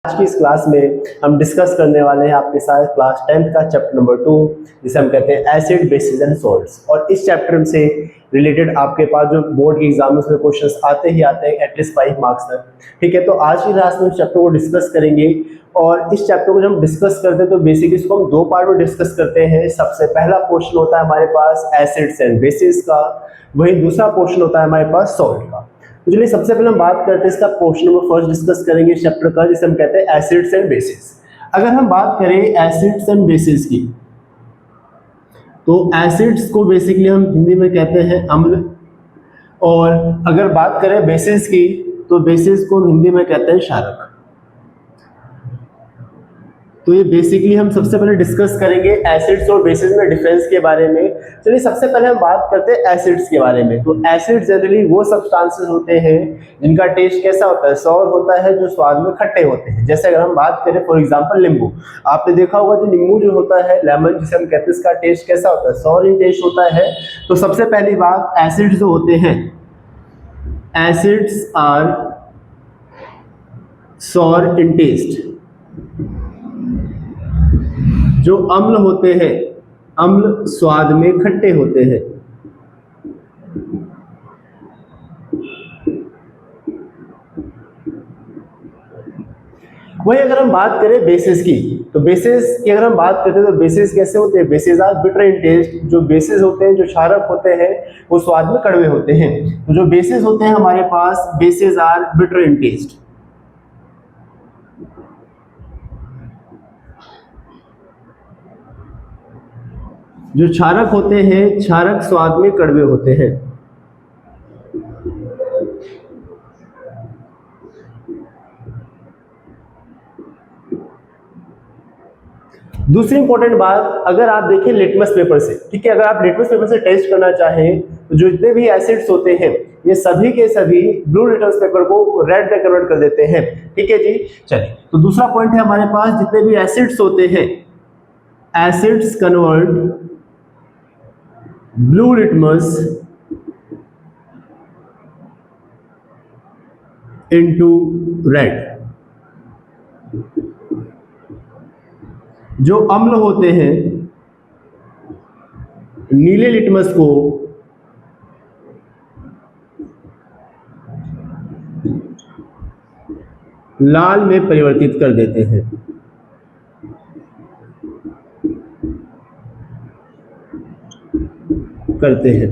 आज की इस क्लास में हम डिस्कस करने वाले हैं आपके साथ क्लास 10th का चैप्टर नंबर 2 जिसे हम कहते हैं एसिड बेसिस एंड सॉल्ट्स। और इस चैप्टर से रिलेटेड आपके पास जो बोर्ड के एग्जाम में क्वेश्चंस आते ही आते हैं एटलीस्ट 5 मार्क्स तक। ठीक है, तो आज की क्लास में इस चैप्टर को डिस्कस करेंगे। और इस चैप्टर को जब हम डिस्कस करते हैं तो बेसिकली इसको हम दो पार्ट में डिस्कस करते हैं। सबसे पहला पोर्शन होता है हमारे पास एसिड्स एंड बेसिस का, वहीं दूसरा पोर्शन होता है हमारे पास सॉल्ट का। तो चलिए सबसे पहले हम बात करते हैं इसका पोर्शन नंबर फर्स्ट डिस्कस करेंगे इस चैप्टर का, जिसे हम कहते हैं एसिड्स एंड बेसिस। अगर हम बात करें एसिड्स एंड बेसिस की, तो एसिड्स को बेसिकली हम हिंदी में कहते हैं अम्ल, और अगर बात करें बेसिस की तो बेसिस को हिंदी में कहते हैं क्षारक। तो ये बेसिकली हम सबसे पहले डिस्कस करेंगे एसिड्स और बेसिस में डिफरेंस के बारे में। चलिए सबसे पहले हम बात करते हैं एसिड्स के बारे में। तो एसिड जनरली वो सब्सटेंसेस होते हैं जिनका टेस्ट कैसा होता है, सॉर होता है, जो स्वाद में खट्टे होते हैं। जैसे अगर हम बात करें फॉर एग्जांपल नींबू, आपने देखा होगा जो नींबू जो होता है, लेमन जिसे हम कहते हैं, इसका टेस्ट कैसा होता है, सॉर इन टेस्ट होता है। तो सबसे पहली बात, एसिड्स जो होते हैं, acids are sour in taste. जो अम्ल होते हैं, अम्ल स्वाद में खट्टे होते हैं। वही अगर हम बात करें बेसिस की, तो बेसिस की अगर हम बात करते हैं तो बेसिस कैसे होते हैं, bases are bitter in taste. जो बेसिस होते हैं, जो क्षारक होते हैं, वो स्वाद में कड़वे होते हैं। तो जो बेसिस होते हैं हमारे पास, bases are bitter in taste. जो क्षारक होते हैं, क्षारक स्वाद में कड़वे होते हैं। दूसरी इंपॉर्टेंट बात, अगर आप देखें लिटमस पेपर से, ठीक है, अगर आप लिटमस पेपर से टेस्ट करना चाहें तो जो जितने भी एसिड्स होते हैं ये सभी के सभी ब्लू लिटमस पेपर को रेड में कन्वर्ट कर देते हैं। ठीक है जी, चलिए तो दूसरा पॉइंट है हमारे पास, जितने भी एसिड्स होते हैं, acids convert blue litmus into red. जो अम्ल होते हैं, नीले लिटमस को लाल में परिवर्तित कर देते हैं। करते हैं।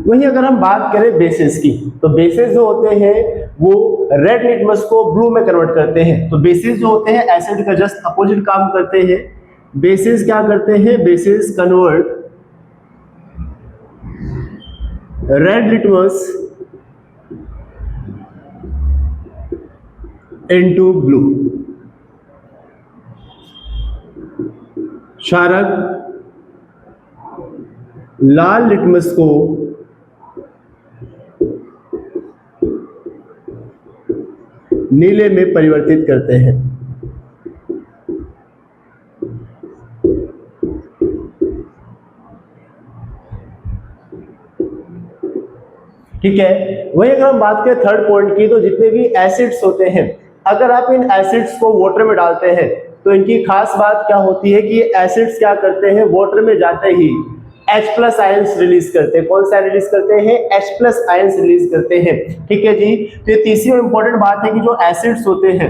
वहीं अगर हम बात करें बेसिस की, तो बेसिस जो होते हैं वो रेड लिटमस को ब्लू में कन्वर्ट करते हैं। तो बेसिस जो होते हैं एसिड का जस्ट अपोजिट काम करते हैं। बेसिस क्या करते हैं, bases convert red litmus into blue. क्षारक लाल लिटमस को नीले में परिवर्तित करते हैं। ठीक है, वही अगर हम बात करें थर्ड पॉइंट की, तो जितने भी एसिड्स होते हैं, अगर आप इन एसिड्स को वाटर में डालते हैं तो इनकी खास बात क्या होती है कि ये एसिड्स क्या करते हैं, वाटर में जाते ही H+ आयंस रिलीज करते हैं। कौन सा रिलीज करते हैं, H+ आयंस रिलीज करते हैं। ठीक है जी, तो ये तीसरी और इंपॉर्टेंट बात है कि जो एसिड्स होते हैं,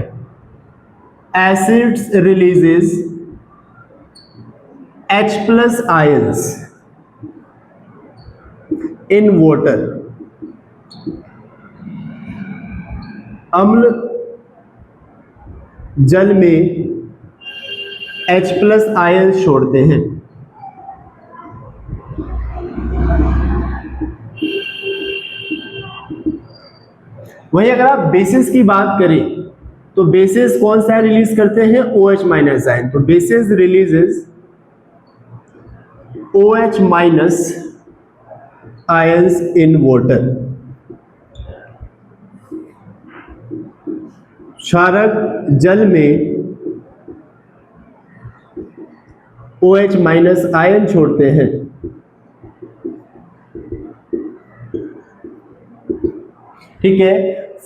acids releases H+ ions in water. अम्ल जल में H+ आयंस छोड़ते हैं। वहीं अगर आप बेसिस की बात करें तो बेसिस कौन सा रिलीज करते हैं, OH- आयन। तो bases releases OH- ions in water. क्षारक जल में OH- आयन छोड़ते हैं। ठीक है।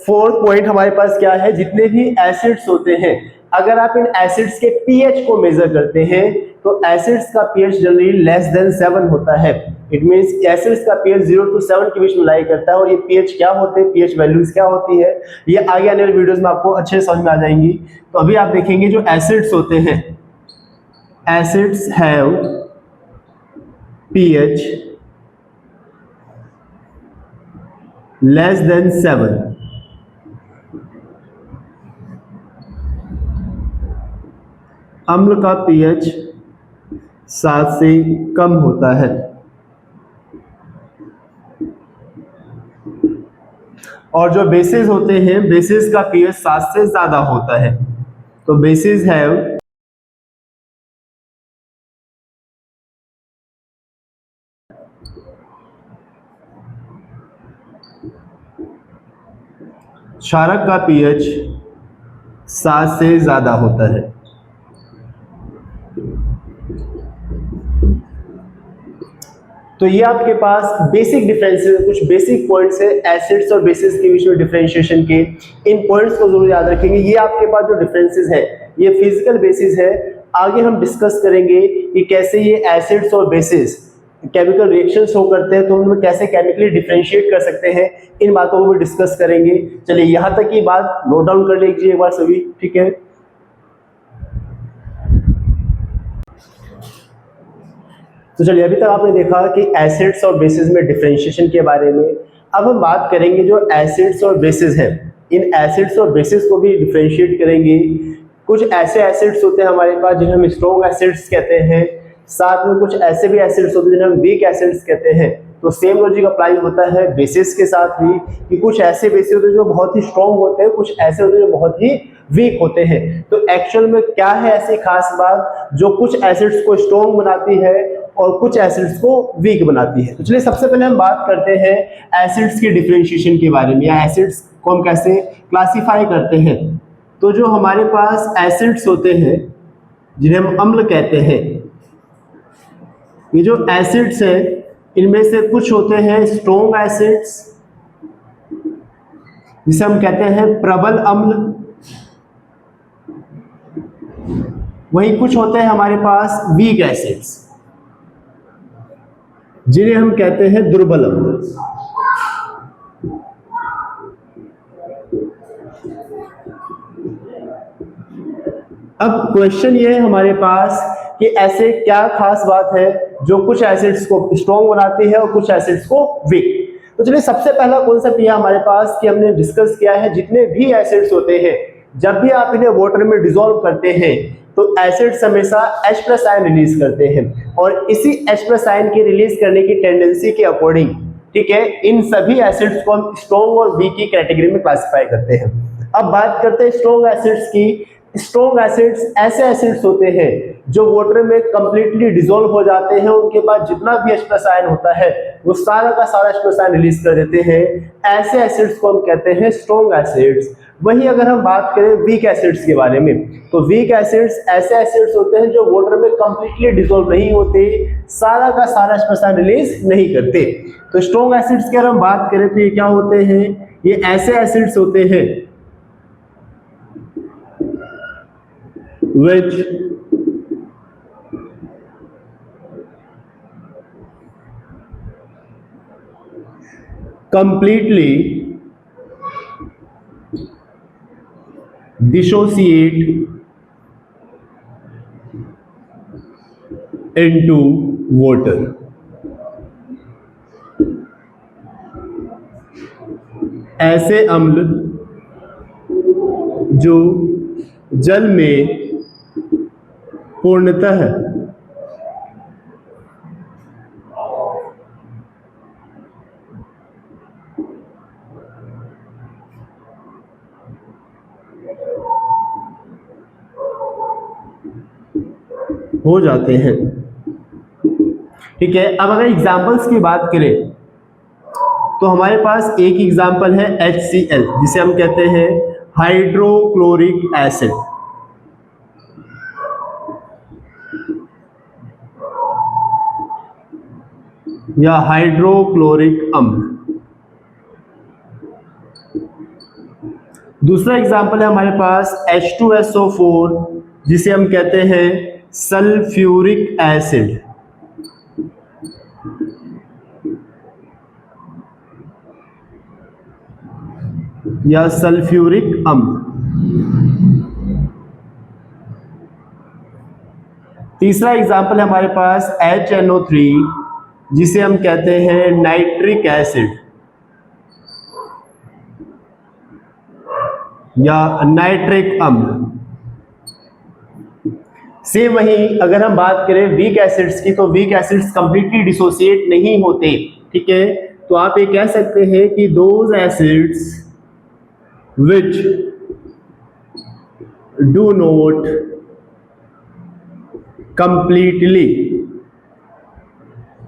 फोर्थ पॉइंट हमारे पास क्या है, जितने भी एसिड्स होते हैं अगर आप इन एसिड्स के पीएच को मेजर करते हैं तो एसिड्स का पीएच जनरली लेस देन 7 होता है। इट मींस एसिड्स का पीएच 0 to 7 के बीच में लाई करता है। और ये पीएच क्या होते हैं, पीएच वैल्यूज क्या होती है, ये आगे आने वाले वीडियोस में आपको अच्छे से समझ में आ जाएंगी। तो अभी आप देखेंगे जो एसिड्स होते हैं, acids have pH less than 7। अम्ल का पीएच 7 से कम होता है। और जो बेसिस होते हैं, बेसिस का पीएच 7 से ज्यादा होता है। तो बेसिस हैव क्षारक का पीएच 7 से ज्यादा होता है। तो ये आपके पास बेसिक डिफरेंसेस, कुछ बेसिक पॉइंट्स है एसिड्स और बेसिस के बीच में डिफरेंशिएशन के। इन पॉइंट्स को जरूर याद रखेंगे। ये आपके पास जो डिफरेंसेस है ये फिजिकल बेसिस है। आगे हम डिस्कस करेंगे कि कैसे ये एसिड्स और बेसिस केमिकल रिएक्शन शो करते हैं, तो उनमें कैसे केमिकली डिफरेंशिएट कर सकते हैं, इन बातों को भी डिस्कस करेंगे। चलिए यहाँ तक की बात नोट डाउन कर लीजिए एक बार सभी, ठीक है। तो चलिए अभी तक आपने देखा कि एसिड्स और बेसिस में डिफरेंशिएशन के बारे में। अब हम बात करेंगे जो एसिड्स और बेसिस है, इन एसिड्स और बेसिस को भी डिफरेंशिएट करेंगे। कुछ ऐसे एसिड्स होते हैं हमारे पास जिन्हें हम स्ट्रॉन्ग एसिड्स कहते हैं, साथ में कुछ ऐसे भी एसिड्स होते हैं जिन्हें हम वीक एसिड्स कहते हैं। तो सेम लॉजिक अप्लाई होता है बेसिस के साथ भी, कि कुछ ऐसे बेसिस होते हैं जो बहुत ही स्ट्रॉन्ग होते हैं, कुछ ऐसे होते हैं जो बहुत ही वीक होते हैं। तो एक्चुअल में क्या है ऐसी खास बात जो कुछ एसिड्स को स्ट्रॉन्ग बनाती है और कुछ एसिड्स को वीक बनाती है। तो चलिए सबसे पहले हम बात करते हैं एसिड्स के डिफरेंशिएशन के बारे में, या एसिड्स को हम कैसे क्लासिफाई करते हैं। तो जो हमारे पास एसिड्स होते हैं जिन्हें हम अम्ल कहते हैं, ये जो एसिड्स हैं इनमें से कुछ होते हैं स्ट्रॉन्ग एसिड्स जिसे हम कहते हैं प्रबल अम्ल, वहीं कुछ होते हैं हमारे पास वीक एसिड्स जिन्हें हम कहते हैं दुर्बल अम्ल। अब क्वेश्चन ये है हमारे पास कि ऐसे क्या खास बात है जो कुछ एसिड्स को स्ट्रॉन्ग बनाती है और कुछ एसिड्स को वीक। तो चलिए सबसे पहला कॉन्सेप्ट यह हमारे पास कि हमने डिस्कस किया है जितने भी एसिड्स होते हैं जब भी आप इन्हें वाटर में डिसॉल्व करते हैं तो एसिड्स हमेशा H+ आयन रिलीज करते हैं, और इसी H+ आयन की रिलीज करने की टेंडेंसी के अकॉर्डिंग, ठीक है, इन सभी एसिड्स को हम स्ट्रॉन्ग और वीक की कैटेगरी में क्लासिफाई करते हैं। अब बात करते हैं स्ट्रॉन्ग एसिड्स की। स्ट्रॉन्ग एसिड्स ऐसे एसिड्स होते हैं जो वाटर में कंप्लीटली डिसॉल्व हो जाते हैं, उनके पास जितना भी H+ आयन होता है वो सारा का सारा H+ आयन रिलीज कर देते हैं। ऐसे एसिड्स को हम कहते हैं स्ट्रॉन्ग एसिड्स। वहीं अगर हम बात करें वीक एसिड्स के बारे में, तो वीक एसिड्स ऐसे एसिड्स होते हैं जो वाटर में कंप्लीटली डिसॉल्व नहीं होते, सारा का सारा H+ आयन रिलीज नहीं करते। तो स्ट्रॉन्ग एसिड्स की अगर हम बात करें तो ये क्या होते हैं, ये ऐसे एसिड्स होते हैं which completely dissociate into water। ऐसे अम्ल जो जल में पूर्णतः हो जाते हैं, ठीक है। अब अगर एग्जांपल्स की बात करें तो हमारे पास एक एग्जांपल है HCl जिसे हम कहते हैं हाइड्रोक्लोरिक एसिड। या हाइड्रोक्लोरिक अम्ल। दूसरा एग्जाम्पल है हमारे पास H2SO4 जिसे हम कहते हैं सल्फ्यूरिक एसिड या सल्फ्यूरिक अम्ल। तीसरा एग्जाम्पल है हमारे पास HNO3 जिसे हम कहते हैं नाइट्रिक एसिड या नाइट्रिक अम्ल। सेम वही अगर हम बात करें वीक एसिड्स की, तो वीक एसिड्स कंप्लीटली डिसोसिएट नहीं होते, ठीक है। तो आप ये कह सकते हैं कि those acids which do not completely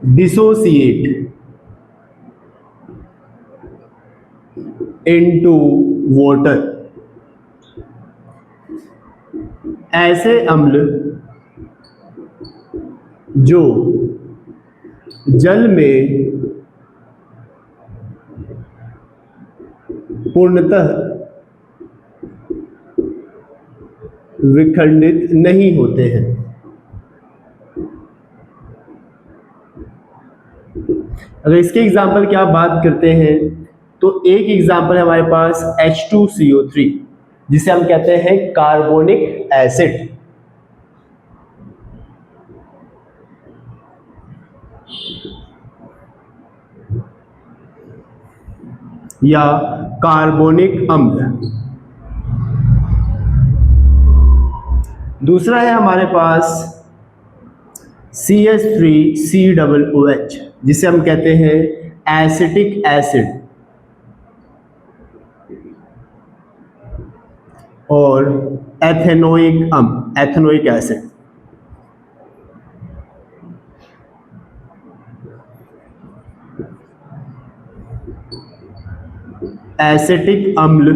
dissociate into water, ऐसे अम्ल जो जल में पूर्णतः विखंडित नहीं होते हैं। अगर इसके एग्जाम्पल की आप बात करते हैं तो एक एग्जाम्पल है हमारे पास H2CO3 जिसे हम कहते हैं कार्बोनिक एसिड या कार्बोनिक अम्ल। दूसरा है हमारे पास CH3COOH जिसे हम कहते हैं एसिटिक एसिड और एथेनोइक अम्ल, एथेनोइक एसिड। एसिटिक अम्ल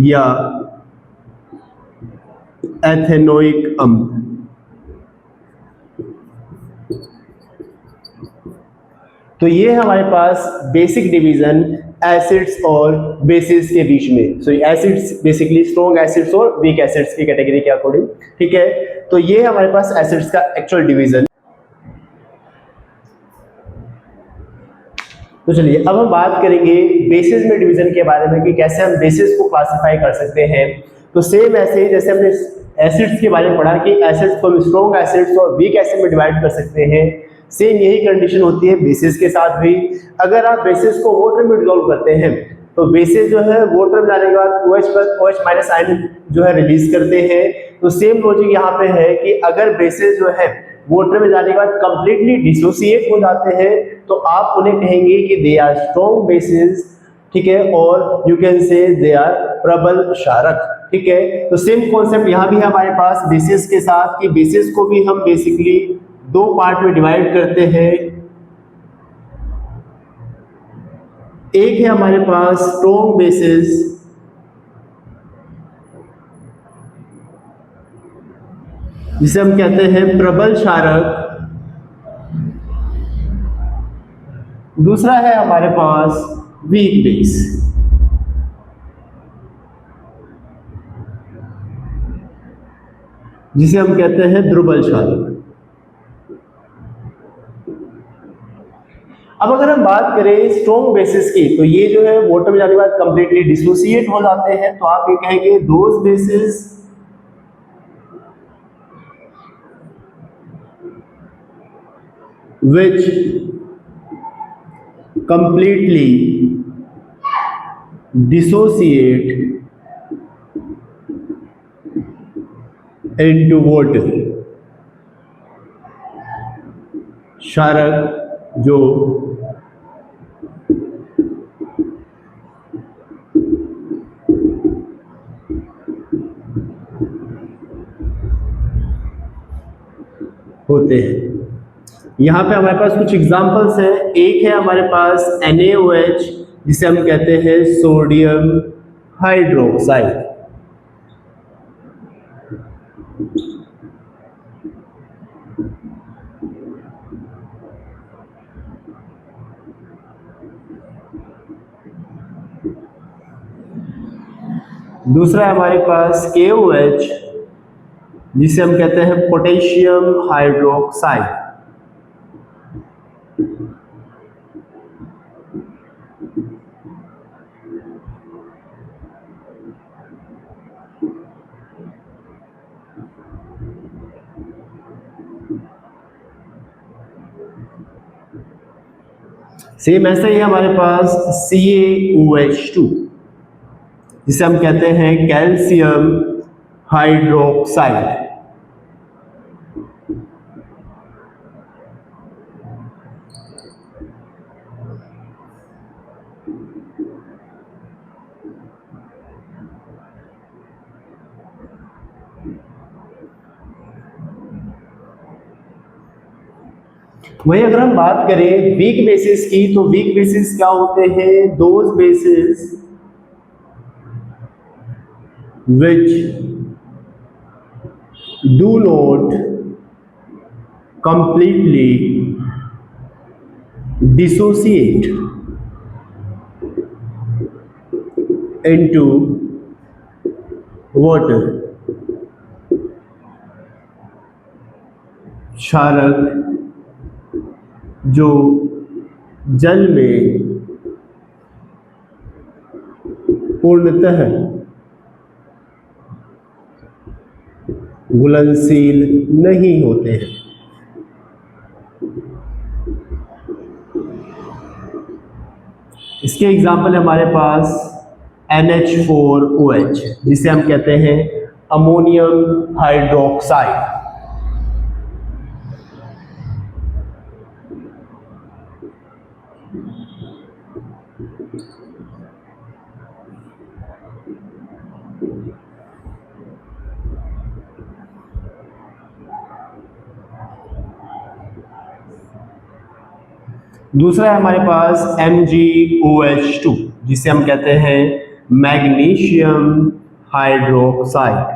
या एथेनोइक अम्ल। तो ये हमारे पास बेसिक डिवीजन एसिड्स और बेसिस के बीच में। सो एसिड्स बेसिकली स्ट्रॉन्ग एसिड्स और वीक एसिड्स की कैटेगरी के अकॉर्डिंग, ठीक है। तो ये हमारे पास एसिड्स का एक्चुअल डिवीजन। तो चलिए अब हम बात करेंगे बेसिस में डिवीजन के बारे में कि कैसे हम बेसिस को क्लासिफाई कर सकते हैं। तो सेम ऐसे ही जैसे हमने एसिड्स के बारे में पढ़ा कि एसिड्स को हम स्ट्रॉन्ग एसिड्स और वीक एसिड में डिवाइड कर सकते हैं, सेम यही कंडीशन होती है बेसिस के साथ भी। अगर आप बेसिस को वाटर में डिसॉल्व करते हैं तो बेसिस जो है वाटर में जाने के बाद OH+ आयन जो है रिलीज करते हैं। तो सेम लॉजिक यहाँ पे है कि अगर बेसिस जो है वाटर में जाने के बाद कंप्लीटली डिसोसिएट हो जाते हैं तो आप उन्हें कहेंगे कि दे आर स्ट्रॉन्ग बेसिस, ठीक है, और you can say they are प्रबल क्षारक, ठीक है। तो सेम कॉन्सेप्ट यहाँ भी है हमारे पास बेसिस के साथ कि बेसिस को भी हम बेसिकली दो पार्ट में डिवाइड करते हैं। एक है हमारे पास स्ट्रॉन्ग बेसिस जिसे हम कहते हैं प्रबल क्षारक, दूसरा है हमारे पास वीक बेस जिसे हम कहते हैं दुर्बल क्षारक। अब अगर हम बात करें स्ट्रॉन्ग बेसिस की, तो ये जो है वाटर में जाने के बाद कंप्लीटली डिसोसिएट हो जाते हैं। तो आप ये कहेंगे those basis which completely dissociate into water, क्षारक जो होते हैं। यहाँ पे हमारे पास कुछ एग्जांपल्स हैं। एक है हमारे पास NaOH जिसे हम कहते हैं सोडियम हाइड्रोक्साइड, दूसरा है हमारे पास KOH, जिसे हम कहते हैं पोटेशियम हाइड्रोक्साइड। सेम ऐसा ही है हमारे पास CaOH2, जिसे हम कहते हैं कैल्शियम हाइड्रोक्साइड। वही अगर हम बात करें वीक बेसिस की, तो वीक बेसिस क्या होते हैं? Those basis which do not completely dissociate into water। क्षारक जो जल में पूर्णतः घुलनशील नहीं होते हैं। इसके एग्जाम्पल है हमारे पास NH4OH, जिसे हम कहते हैं अमोनियम हाइड्रोक्साइड। दूसरा है हमारे पास MgOH2, जिसे हम कहते हैं मैग्नीशियम हाइड्रोक्साइड।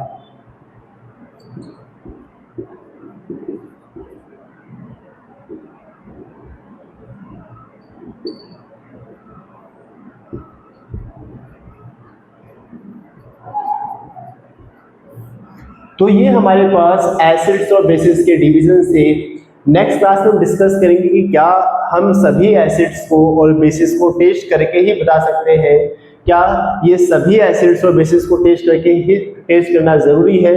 तो ये हमारे पास एसिड्स और बेसिस के डिवीजन से नेक्स्ट क्लास में हम डिस्कस करेंगे कि क्या हम सभी एसिड्स को और बेसिस को टेस्ट करके ही बता सकते हैं, क्या ये सभी एसिड्स और बेसिस को टेस्ट करके ही टेस्ट करना जरूरी है।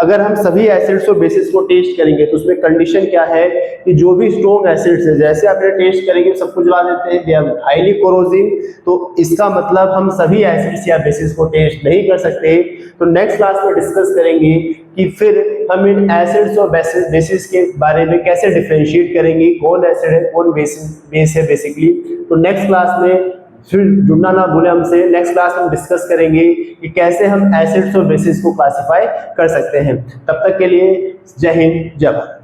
अगर हम सभी एसिड्स और बेसिस को टेस्ट करेंगे तो उसमें कंडीशन क्या है कि जो भी स्ट्रॉन्ग एसिड्स है, जैसे आपने टेस्ट करेंगे सब कुछ जला देते हैं, दे आर हाईली कोरोसिव, तो इसका मतलब हम सभी एसिड्स या बेसिस को टेस्ट नहीं कर सकते। तो नेक्स्ट क्लास में डिस्कस करेंगे कि फिर हम इन एसिड्स और बेसिस के बारे में कैसे डिफरेंशिएट करेंगे, कौन एसिड है कौन बेस है बेसिकली। तो नेक्स्ट क्लास में फिर जुड़ना ना भूले हमसे। नेक्स्ट क्लास में हम डिस्कस करेंगे कि कैसे हम एसिड्स और बेसिस को क्लासिफाई कर सकते हैं। तब तक के लिए जय हिंद जय भारत।